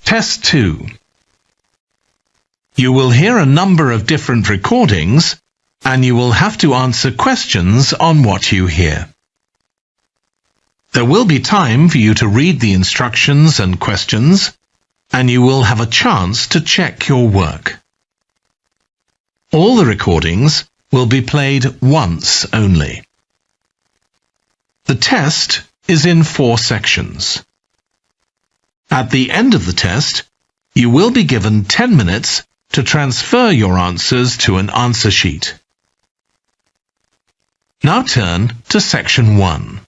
Test 2. You will hear a number of different recordings, and you will have to answer questions on what you hear. There will be time for you to read the instructions and questions, and you will have a chance to check your work. All the recordings will be played once only. The test is in 4 sections. At the end of the test, you will be given 10 minutes to transfer your answers to an answer sheet. Now turn to Section 1.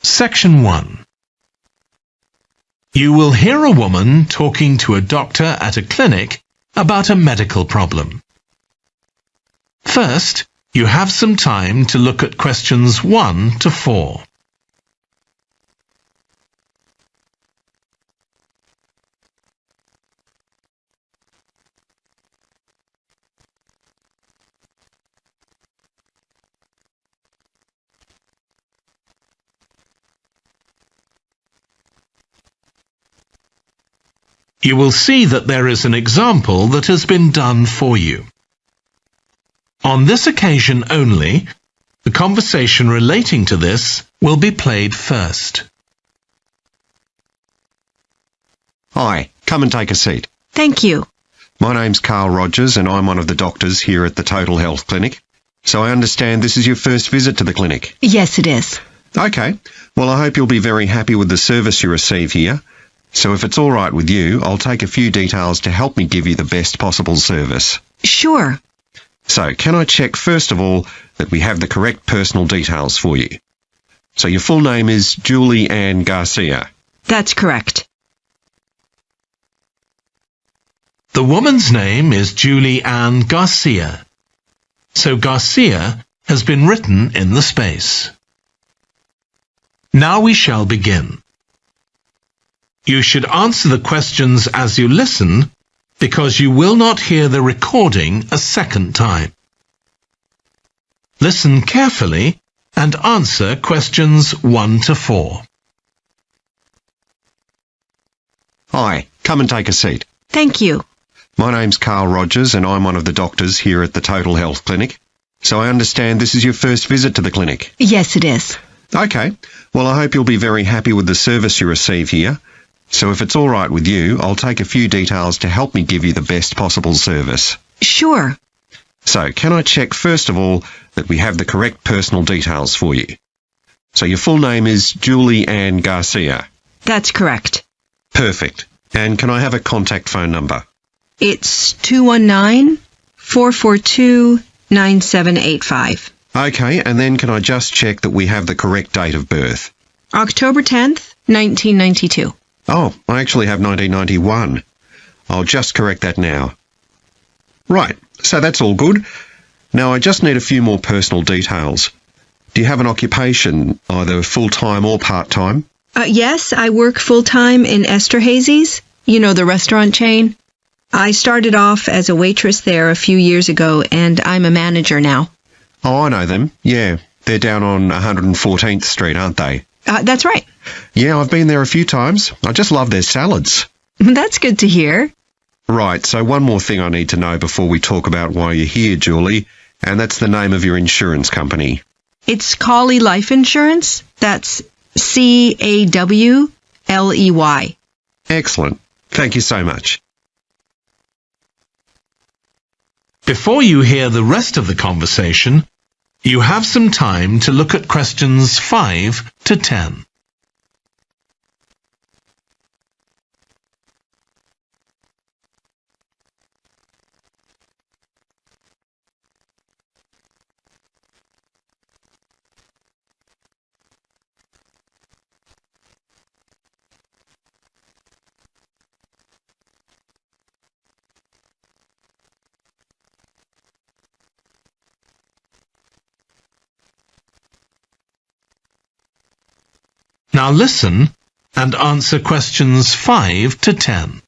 Section 1. You will hear a woman talking to a doctor at a clinic about a medical problem. First, you have some time to look at questions 1 to 4. You will see that there is an example that has been done for you. On this occasion only, the conversation relating to this will be played first. Hi, come and take a seat. Thank you. My name's Carl Rogers and I'm one of the doctors here at the Total Health Clinic. So I understand this is your first visit to the clinic? Yes, it is. Okay, well I hope you'll be very happy with the service you receive here. So if it's all right with you, I'll take a few details to help me give you the best possible service. Sure. So, can I check first of all that we have the correct personal details for you? So your full name is Julie Ann Garcia. That's correct. The woman's name is Julie Ann Garcia. So Garcia has been written in the space. Now we shall begin. You should answer the questions as you listen, because you will not hear the recording a second time. Listen carefully and answer questions 1 to 4. Hi, come and take a seat. Thank you. My name's Carl Rogers and I'm one of the doctors here at the Total Health Clinic. So I understand this is your first visit to the clinic? Yes, it is. Okay, well I hope you'll be very happy with the service you receive here. So if it's all right with you, I'll take a few details to help me give you the best possible service. Sure. So, can I check first of all that we have the correct personal details for you? So your full name is Julie Ann Garcia. That's correct. Perfect. And can I have a contact phone number? It's 219-442-9785. Okay, and then can I just check that we have the correct date of birth? October 10th, 1992. Oh, I actually have 1991. I'll just correct that now. Right, so that's all good. Now I just need a few more personal details. Do you have an occupation, either full-time or part-time? Yes, I work full-time in Esterhazy's, you know, the restaurant chain. I started off as a waitress there a few years ago, and I'm a manager now. Oh, I know them. Yeah, they're down on 114th Street, aren't they? That's right. Yeah, I've been there a few times. I just love their salads. That's good to hear. Right, so one more thing I need to know before we talk about why you're here, Julie, and that's the name of your insurance company. It's Cawley Life Insurance. That's C-A-W-L-E-Y. Excellent. Thank you so much. Before you hear the rest of the conversation, you have some time to look at questions 5 to 10. Now listen and answer questions 5 to 10.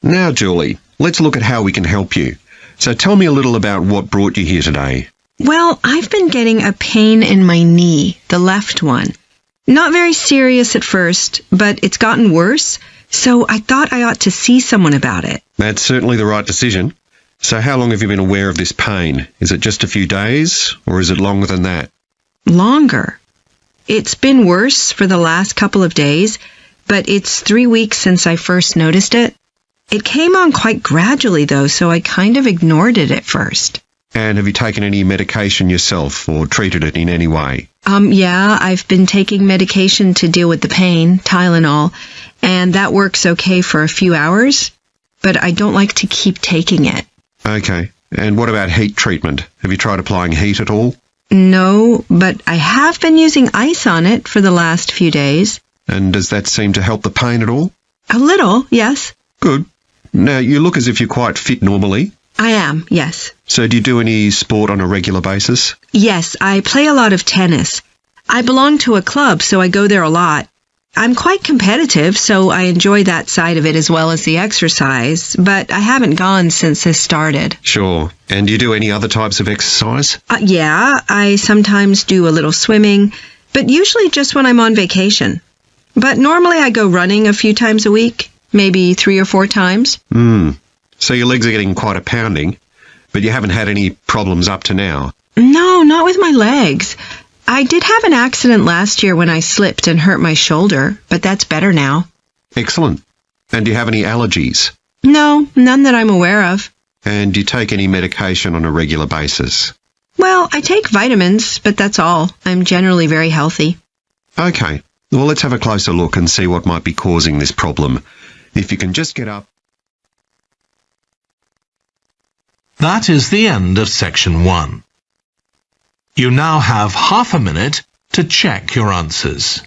Now, Julie, let's look at how we can help you. So tell me a little about what brought you here today. Well, I've been getting a pain in my knee, the left one. Not very serious at first, but it's gotten worse, so I thought I ought to see someone about it. That's certainly the right decision. So how long have you been aware of this pain? Is it just a few days, or is it longer than that? Longer. It's been worse for the last couple of days, but it's 3 weeks since I first noticed it. It came on quite gradually, though, so I kind of ignored it at first. And have you taken any medication yourself or treated it in any way? Yeah, I've been taking medication to deal with the pain, Tylenol, and that works okay for a few hours, but I don't like to keep taking it. Okay. And what about heat treatment? Have you tried applying heat at all? No, but I have been using ice on it for the last few days. And does that seem to help the pain at all? A little, yes. Good. Now, you look as if you're quite fit normally. I am, yes. So do you do any sport on a regular basis? Yes, I play a lot of tennis. I belong to a club, so I go there a lot. I'm quite competitive, so I enjoy that side of it as well as the exercise, but I haven't gone since this started. Sure. And do you do any other types of exercise? Yeah, I sometimes do a little swimming, but usually just when I'm on vacation. But normally I go running a few times a week, maybe 3 or 4 times. So your legs are getting quite a pounding, but you haven't had any problems up to now? No, not with my legs. I did have an accident last year when I slipped and hurt my shoulder, but that's better now. Excellent. And do you have any allergies? No, none that I'm aware of. And do you take any medication on a regular basis? Well, I take vitamins, but that's all. I'm generally very healthy. Okay. Well, let's have a closer look and see what might be causing this problem. If you can just get up. That is the end of section 1. You now have half a minute to check your answers.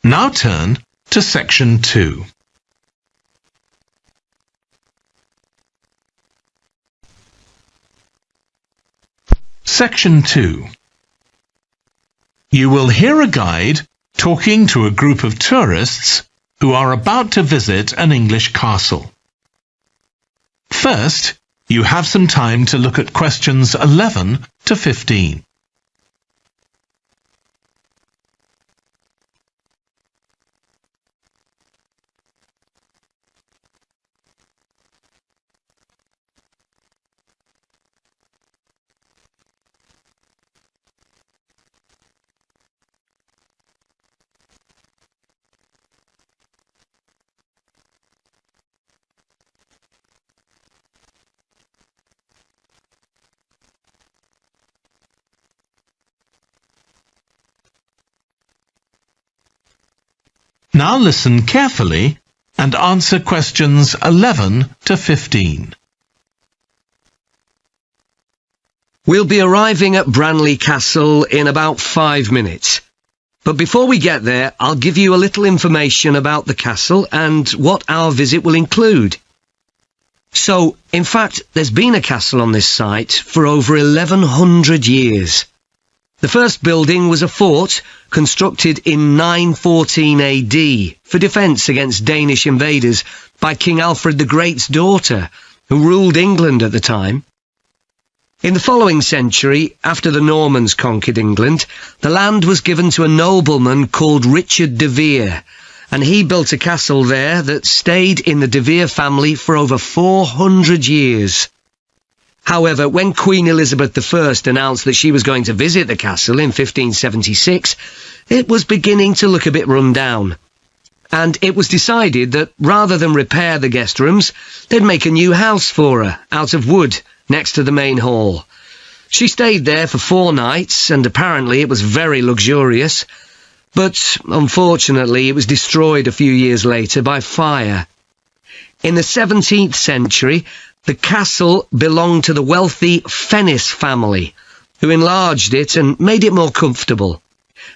Now turn to section 2. Section 2. You will hear a guide talking to a group of tourists who are about to visit an English castle. First, you have some time to look at questions 11 to 15. Now listen carefully and answer questions 11 to 15. We'll be arriving at Branley Castle in about 5 minutes. But before we get there, I'll give you a little information about the castle and what our visit will include. So, in fact, there's been a castle on this site for over 1100 years. The first building was a fort constructed in 914 AD for defence against Danish invaders by King Alfred the Great's daughter, who ruled England at the time. In the following century, after the Normans conquered England, the land was given to a nobleman called Richard de Vere, and he built a castle there that stayed in the de Vere family for over 400 years. However, when Queen Elizabeth I announced that she was going to visit the castle in 1576, it was beginning to look a bit run down. And it was decided that rather than repair the guest rooms, they'd make a new house for her, out of wood, next to the main hall. She stayed there for 4 nights, and apparently it was very luxurious. But, unfortunately, it was destroyed a few years later by fire. In the 17th century, the castle belonged to the wealthy Fennis family, who enlarged it and made it more comfortable.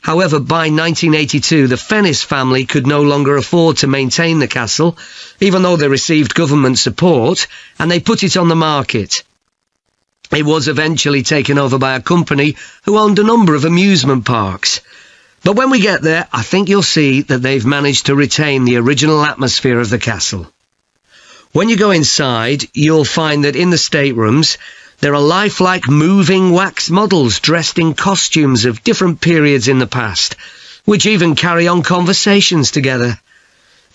However, by 1982, the Fennis family could no longer afford to maintain the castle, even though they received government support, and they put it on the market. It was eventually taken over by a company who owned a number of amusement parks. But when we get there, I think you'll see that they've managed to retain the original atmosphere of the castle. When you go inside, you'll find that in the staterooms, there are lifelike moving wax models dressed in costumes of different periods in the past, which even carry on conversations together.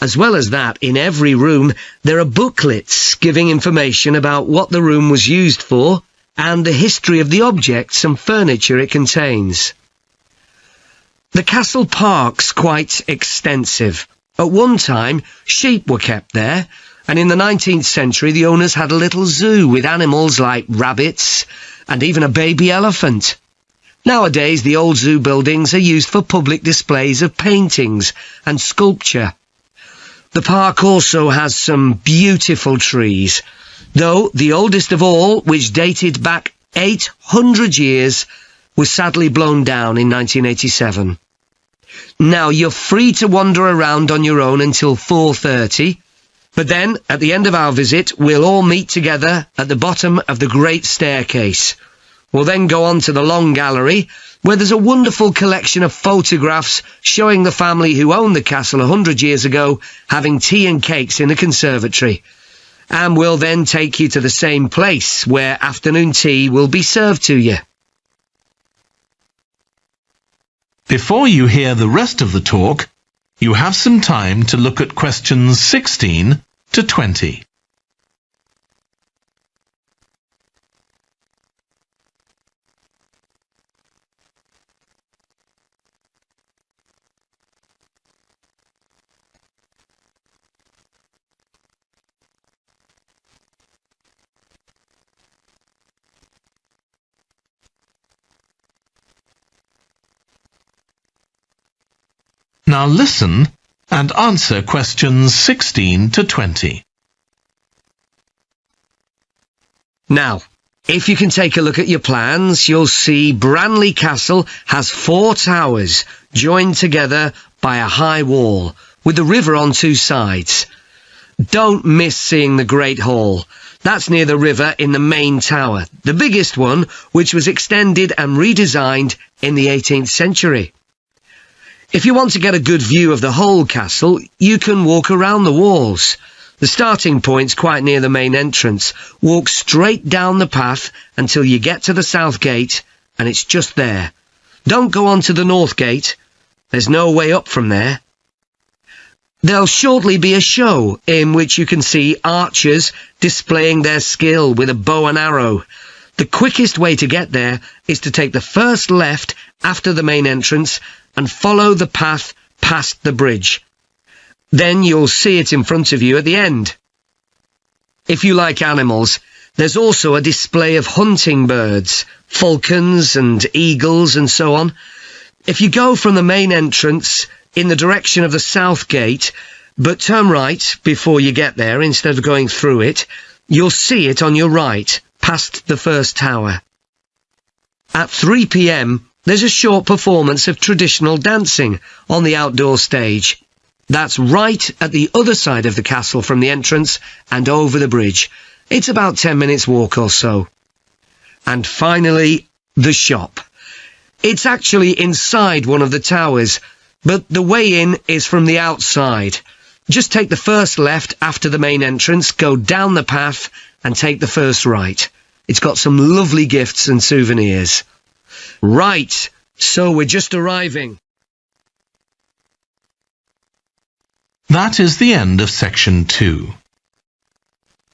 As well as that, in every room, there are booklets giving information about what the room was used for and the history of the objects and furniture it contains. The castle park's quite extensive. At one time, sheep were kept there, and in the 19th century the owners had a little zoo with animals like rabbits and even a baby elephant. Nowadays the old zoo buildings are used for public displays of paintings and sculpture. The park also has some beautiful trees, though the oldest of all, which dated back 800 years, was sadly blown down in 1987. Now, you're free to wander around on your own until 4:30, but then, at the end of our visit, we'll all meet together at the bottom of the Great Staircase. We'll then go on to the Long Gallery, where there's a wonderful collection of photographs showing the family who owned the castle 100 years ago having tea and cakes in the conservatory. And we'll then take you to the same place where afternoon tea will be served to you. Before you hear the rest of the talk, you have some time to look at questions 16 to 20. Now listen and answer questions 16 to 20. Now, if you can take a look at your plans, you'll see Branley Castle has 4 towers joined together by a high wall, with the river on 2 sides. Don't miss seeing the Great Hall. That's near the river in the main tower, the biggest one, which was extended and redesigned in the 18th century. If you want to get a good view of the whole castle, you can walk around the walls. The starting point's quite near the main entrance. Walk straight down the path until you get to the south gate, and it's just there. Don't go on to the north gate. There's no way up from there. There'll shortly be a show in which you can see archers displaying their skill with a bow and arrow. The quickest way to get there is to take the first left after the main entrance and follow the path past the bridge. Then you'll see it in front of you at the end. If you like animals, there's also a display of hunting birds, falcons and eagles and so on. If you go from the main entrance in the direction of the south gate, but turn right before you get there instead of going through it, you'll see it on your right, past the first tower. At 3 p.m, there's a short performance of traditional dancing on the outdoor stage. That's right at the other side of the castle from the entrance and over the bridge. It's about 10 minutes walk or so. And finally, the shop. It's actually inside one of the towers, but the way in is from the outside. Just take the first left after the main entrance, go down the path and take the first right. It's got some lovely gifts and souvenirs. Right, so we're just arriving. That is the end of section 2.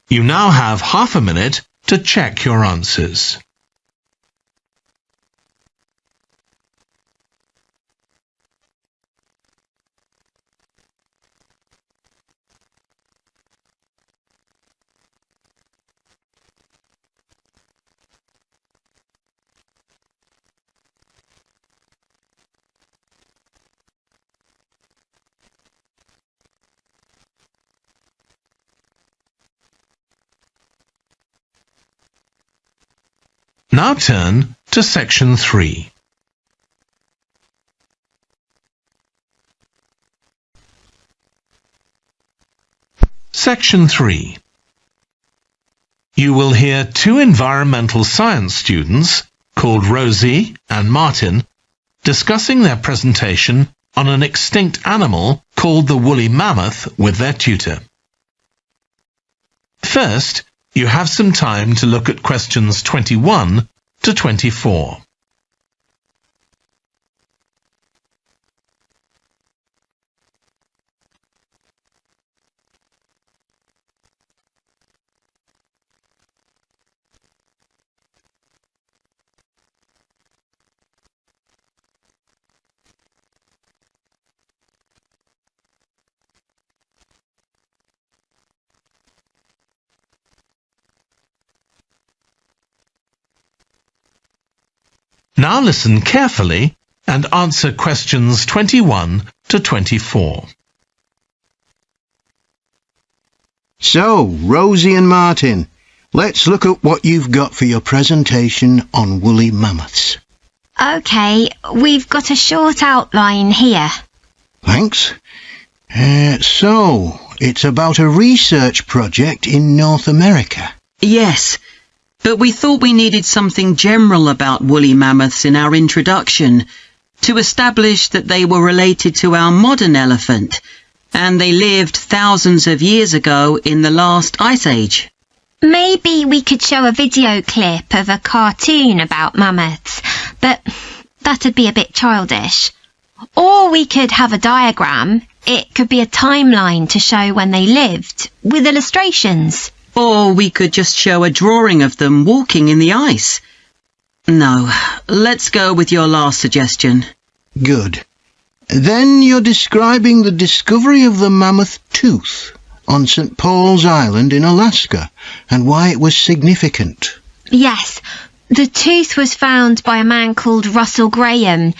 You now have half a minute to check your answers. Now turn to Section 3. Section 3. You will hear two environmental science students, called Rosie and Martin, discussing their presentation on an extinct animal called the woolly mammoth with their tutor. First, you have some time to look at questions 21 to 24. Now listen carefully and answer questions 21 to 24. So, Rosie and Martin, let's look at what you've got for your presentation on woolly mammoths. OK, we've got a short outline here. Thanks. So, it's about a research project in North America. Yes, but we thought we needed something general about woolly mammoths in our introduction to establish that they were related to our modern elephant, and they lived thousands of years ago in the last ice age. Maybe we could show a video clip of a cartoon about mammoths, but that'd be a bit childish. Or we could have a diagram. It could be a timeline to show when they lived, with illustrations. Or we could just show a drawing of them walking in the ice. No, let's go with your last suggestion. Good. Then you're describing the discovery of the mammoth tooth on St. Paul's Island in Alaska and why it was significant. Yes, the tooth was found by a man called Russell Graham.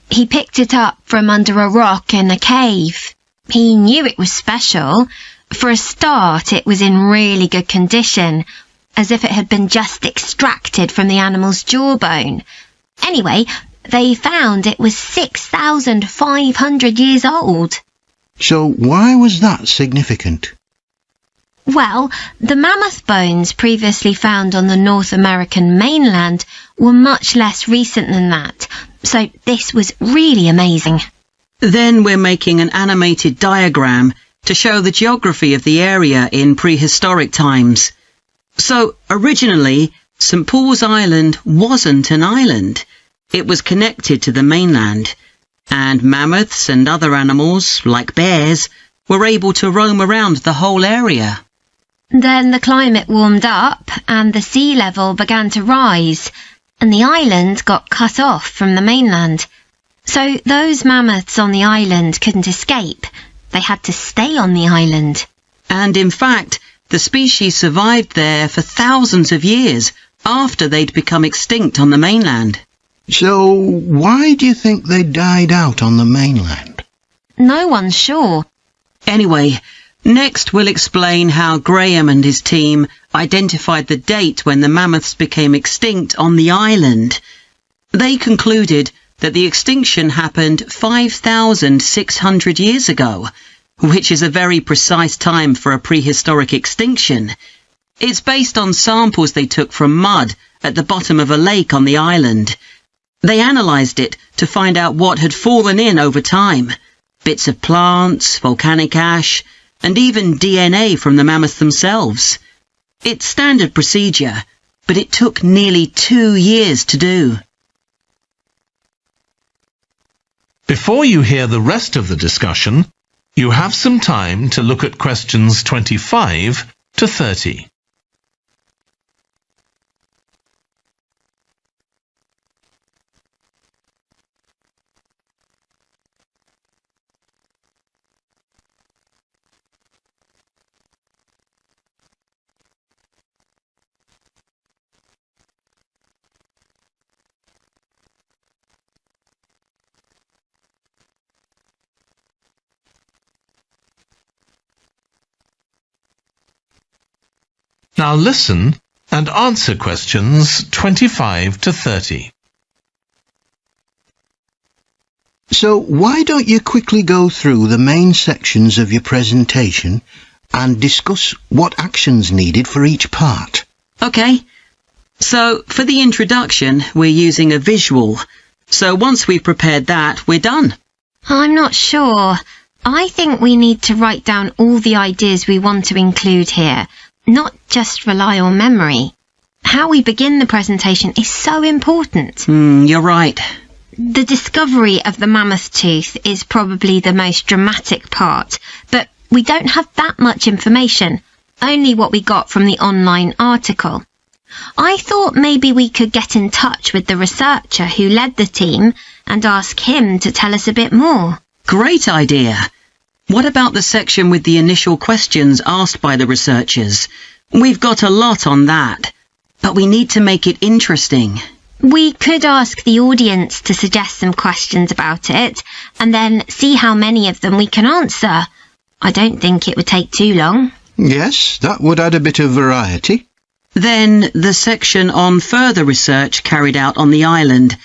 He picked it up from under a rock in a cave. He knew it was special. For a start, it was in really good condition, as if it had been just extracted from the animal's jawbone. Anyway, they found it was 6,500 years old. So why was that significant? Well, the mammoth bones previously found on the North American mainland were much less recent than that, so this was really amazing. Then we're making an animated diagram to show the geography of the area in prehistoric times. So, originally, St. Paul's Island wasn't an island. It was connected to the mainland, and mammoths and other animals, like bears, were able to roam around the whole area. Then the climate warmed up, and the sea level began to rise, and the island got cut off from the mainland. So those mammoths on the island couldn't escape. They had to stay on the island. And in fact, the species survived there for thousands of years after they'd become extinct on the mainland. So why do you think they died out on the mainland? No one's sure. Anyway, next we'll explain how Graham and his team identified the date when the mammoths became extinct on the island. They concluded that the extinction happened 5,600 years ago, which is a very precise time for a prehistoric extinction. It's based on samples they took from mud at the bottom of a lake on the island. They analysed it to find out what had fallen in over time. Bits of plants, volcanic ash, and even DNA from the mammoths themselves. It's standard procedure, but it took nearly 2 years to do. Before you hear the rest of the discussion, you have some time to look at questions 25 to 30. Now listen and answer questions 25 to 30. So why don't you quickly go through the main sections of your presentation and discuss what actions needed for each part? OK. So, for the introduction, we're using a visual. So once we've prepared that, we're done. I'm not sure. I think we need to write down all the ideas we want to include here, not just rely on memory. How we begin the presentation is so important. You're right. The discovery of the mammoth tooth is probably the most dramatic part, but we don't have that much information, only what we got from the online article. I thought maybe we could get in touch with the researcher who led the team and ask him to tell us a bit more. Great idea. What about the section with the initial questions asked by the researchers? We've got a lot on that, but we need to make it interesting. We could ask the audience to suggest some questions about it, and then see how many of them we can answer. I don't think it would take too long. Yes, that would add a bit of variety. Then the section on further research carried out on the island,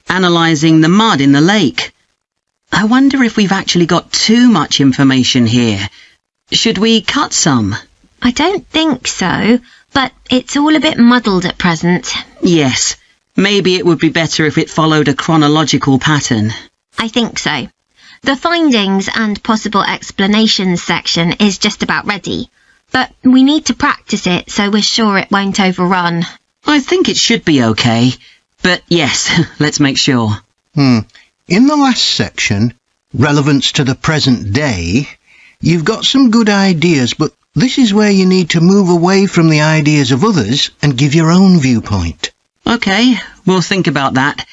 analysing the mud in the lake. I wonder if we've actually got too much information here. Should we cut some? I don't think so, but it's all a bit muddled at present. Yes, maybe it would be better if it followed a chronological pattern. I think so. The findings and possible explanations section is just about ready, but we need to practice it so we're sure it won't overrun. I think it should be okay, but yes, let's make sure. In the last section, relevance to the present day, you've got some good ideas, but this is where you need to move away from the ideas of others and give your own viewpoint. OK, we'll think about that.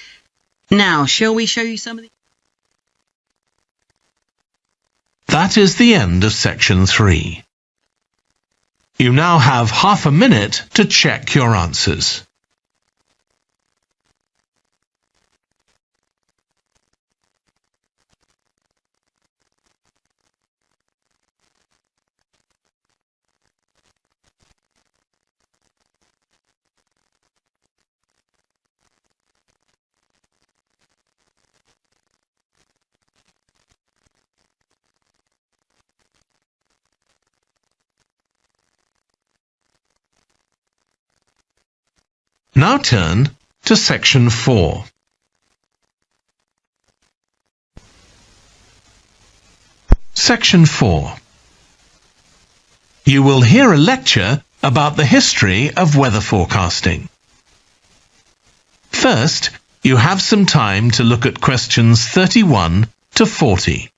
Now, shall we show you some of the... That is the end of section 3. You now have half a minute to check your answers. Now turn to section 4. Section 4. You will hear a lecture about the history of weather forecasting. First, you have some time to look at questions 31 to 40.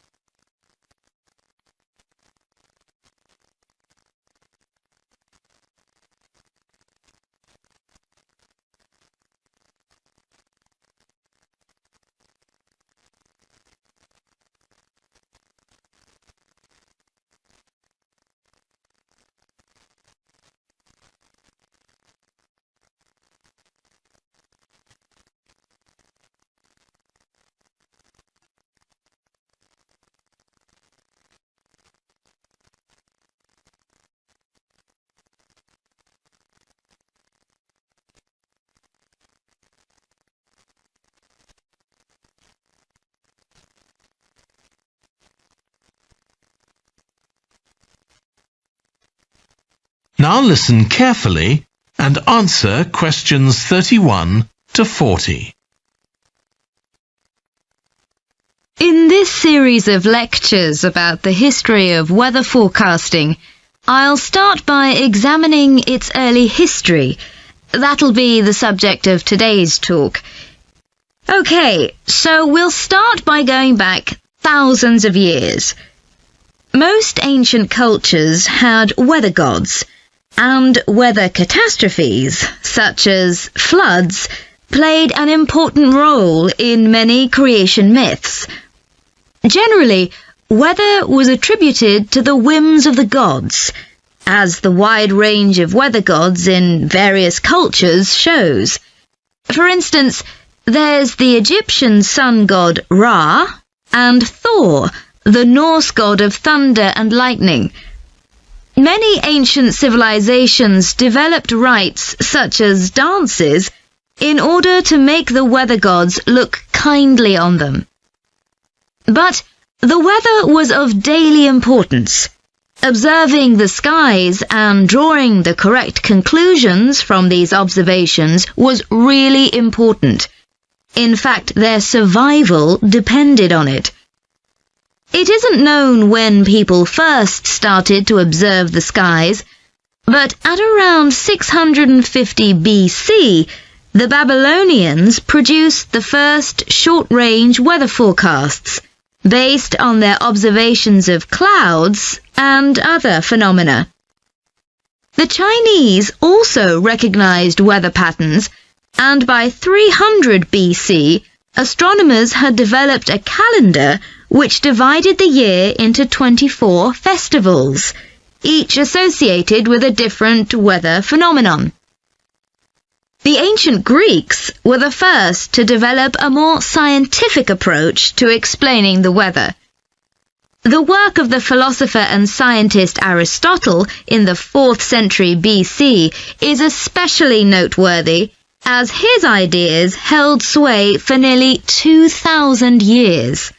Now listen carefully and answer questions 31 to 40. In this series of lectures about the history of weather forecasting, I'll start by examining its early history. That'll be the subject of today's talk. OK, so we'll start by going back thousands of years. Most ancient cultures had weather gods, and weather catastrophes, such as floods, played an important role in many creation myths. Generally, weather was attributed to the whims of the gods, as the wide range of weather gods in various cultures shows. For instance, there's the Egyptian sun god Ra, and Thor, the Norse god of thunder and lightning. Many ancient civilizations developed rites such as dances in order to make the weather gods look kindly on them. But the weather was of daily importance. Observing the skies and drawing the correct conclusions from these observations was really important. In fact, their survival depended on it. It isn't known when people first started to observe the skies, but at around 650 BC, the Babylonians produced the first short-range weather forecasts, based on their observations of clouds and other phenomena. The Chinese also recognized weather patterns, and by 300 BC, astronomers had developed a calendar which divided the year into 24 festivals, each associated with a different weather phenomenon. The ancient Greeks were the first to develop a more scientific approach to explaining the weather. The work of the philosopher and scientist Aristotle in the 4th century BC is especially noteworthy, as his ideas held sway for nearly 2,000 years.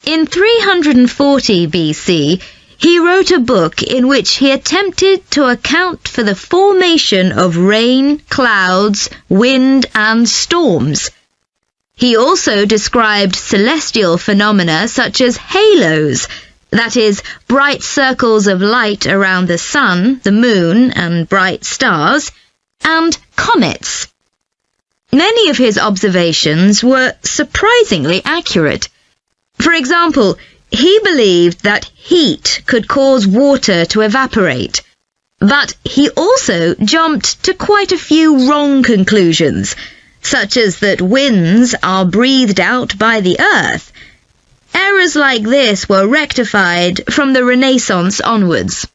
In 340 BC, he wrote a book in which he attempted to account for the formation of rain, clouds, wind, and storms. He also described celestial phenomena such as halos, that is, bright circles of light around the sun, the moon, and bright stars, and comets. Many of his observations were surprisingly accurate. For example, he believed that heat could cause water to evaporate, but he also jumped to quite a few wrong conclusions, such as that winds are breathed out by the earth. Errors like this were rectified from the Renaissance onwards.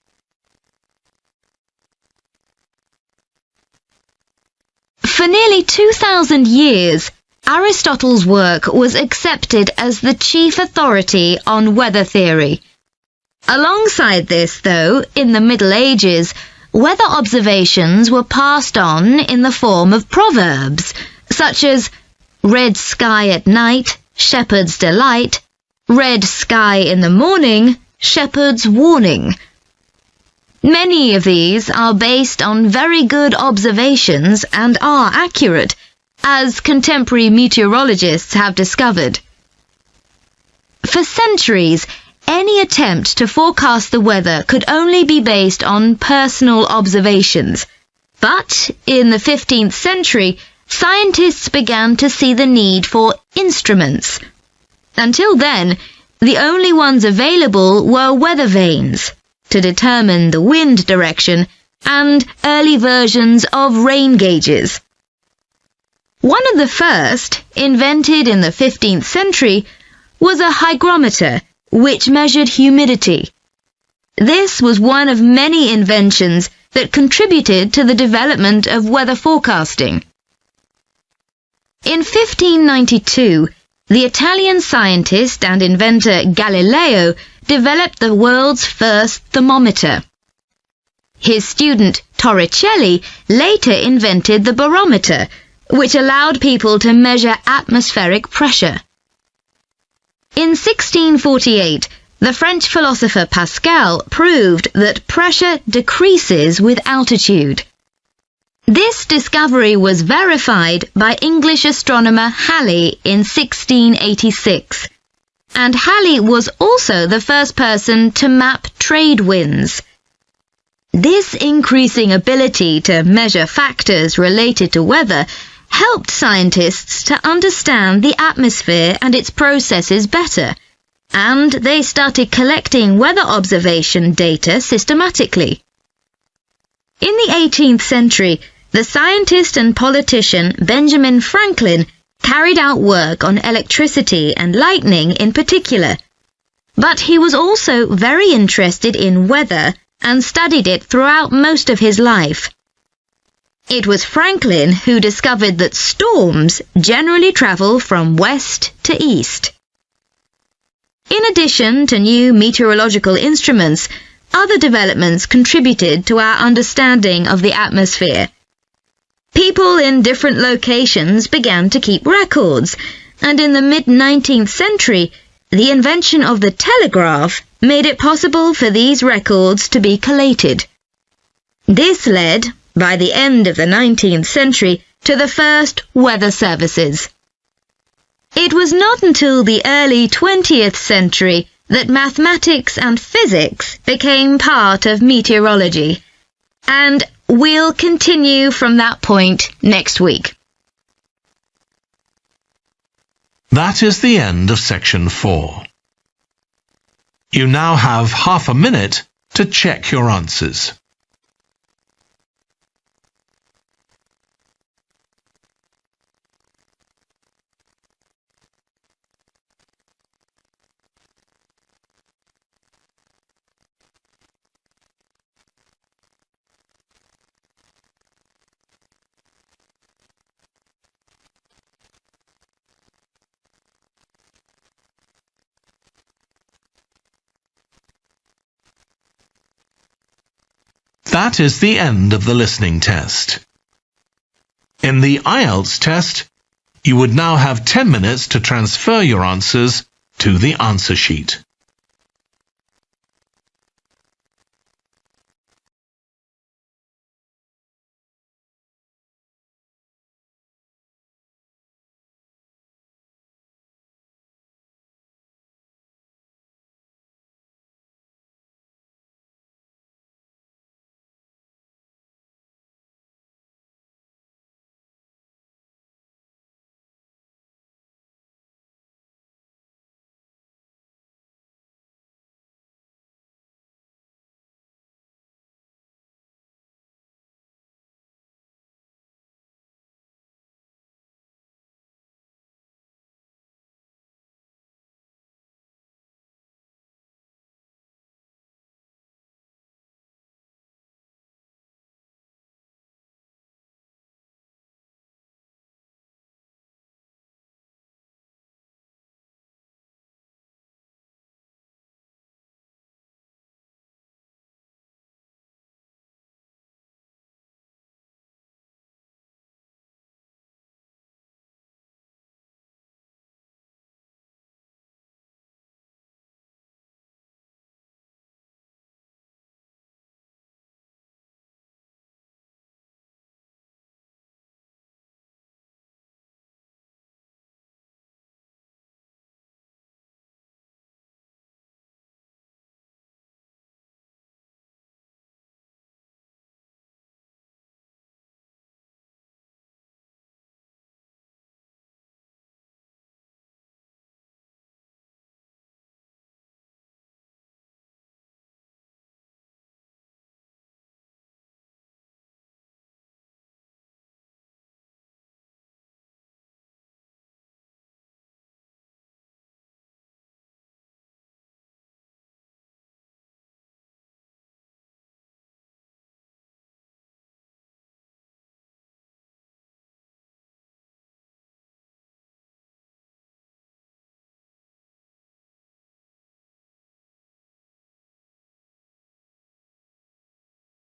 For nearly 2,000 years, Aristotle's work was accepted as the chief authority on weather theory. Alongside this, though, in the Middle Ages, weather observations were passed on in the form of proverbs, such as red sky at night, shepherd's delight, red sky in the morning, shepherd's warning. Many of these are based on very good observations and are accurate, as contemporary meteorologists have discovered. For centuries, any attempt to forecast the weather could only be based on personal observations. But in the 15th century, scientists began to see the need for instruments. Until then, the only ones available were weather vanes to determine the wind direction and early versions of rain gauges. One of the first, invented in the 15th century, was a hygrometer, which measured humidity. This was one of many inventions that contributed to the development of weather forecasting. In 1592, the Italian scientist and inventor Galileo developed the world's first thermometer. His student Torricelli later invented the barometer, which allowed people to measure atmospheric pressure. In 1648, the French philosopher Pascal proved that pressure decreases with altitude. This discovery was verified by English astronomer Halley in 1686, and Halley was also the first person to map trade winds. This increasing ability to measure factors related to weather helped scientists to understand the atmosphere and its processes better, and they started collecting weather observation data systematically. In the 18th century, the scientist and politician Benjamin Franklin carried out work on electricity and lightning in particular, but he was also very interested in weather and studied it throughout most of his life. It was Franklin who discovered that storms generally travel from west to east. In addition to new meteorological instruments, other developments contributed to our understanding of the atmosphere. People in different locations began to keep records, and in the mid-19th century, the invention of the telegraph made it possible for these records to be collated. This led, by the end of the 19th century, to the first weather services. It was not until the early 20th century that mathematics and physics became part of meteorology, and we'll continue from that point next week. That is the end of section 4. You now have half a minute to check your answers. That is the end of the listening test. In the Ielts test, you would now have 10 minutes to transfer your answers to the answer sheet.